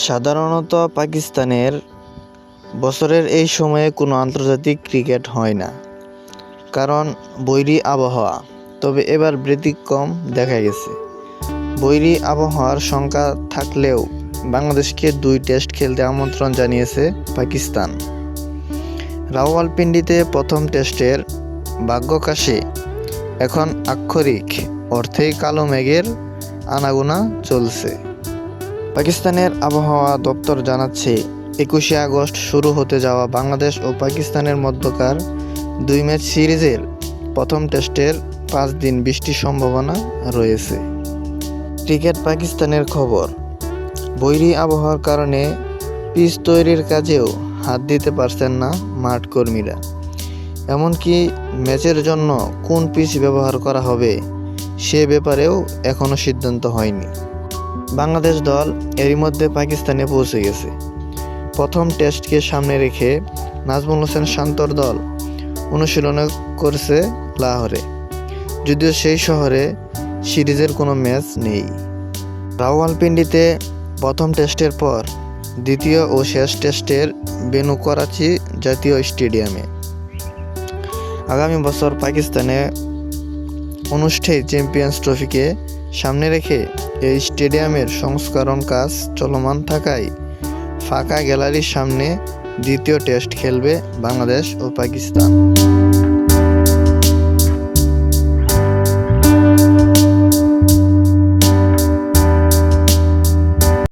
সাধারণত পাকিস্তানের বছরের এই সময়ে কোনো আন্তর্জাতিক ক্রিকেট হয় না, কারণ বৈরী আবহাওয়া। তবে এবার ব্যতিক্রম দেখা গেছে। বৈরী আবহাওয়ার শঙ্কা থাকলেও বাংলাদেশকে 2 টেস্ট খেলতে আমন্ত্রণ জানিয়েছে পাকিস্তান। রাওয়ালপিন্ডিতে প্রথম টেস্টের ভাগ্যকাশে এখন আক্ষরিক অর্থেই কালো মেঘের আনাগোনা চলছে। পাকিস্তানের আবহাওয়া দপ্তর জানাচ্ছে, 21শে আগস্ট শুরু হতে যাওয়া বাংলাদেশ ও পাকিস্তানের মধ্যকার 2 ম্যাচ সিরিজের প্রথম টেস্টের 5 দিন বৃষ্টির সম্ভাবনা রয়েছে। ক্রিকেট পাকিস্তানের খবর, বৈরী আবহাওয়ার কারণে পিচ তৈরির কাজেও হাত দিতে পারছেন না মাঠ কর্মীরা। এমনকি ম্যাচের জন্য কোন পিচ ব্যবহার করা হবে সে ব্যাপারেও এখনও সিদ্ধান্ত হয়নি। বাংলাদেশ দল এরই মধ্যে পাকিস্তানে পৌঁছে গেছে। প্রথম টেস্টকে সামনে রেখে নাজমুল হোসেন শান্তর দল অনুশীলন করছে লাহোরে, যদিও সেই শহরে সিরিজের কোনো ম্যাচ নেই। রাওয়ালপিন্ডিতে প্রথম টেস্টের পর দ্বিতীয় ও শেষ টেস্টের ভেন্যু করাচি জাতীয় স্টেডিয়ামে। আগামী বছর পাকিস্তানে অনুষ্ঠেয় চ্যাম্পিয়ন্স ট্রফিকে সামনে রেখে এই স্টেডিয়ামের সংস্করণ কাজ চলমান থাকায় ফাঁকা গ্যালারির সামনে দ্বিতীয় টেস্ট খেলবে বাংলাদেশ ও পাকিস্তান।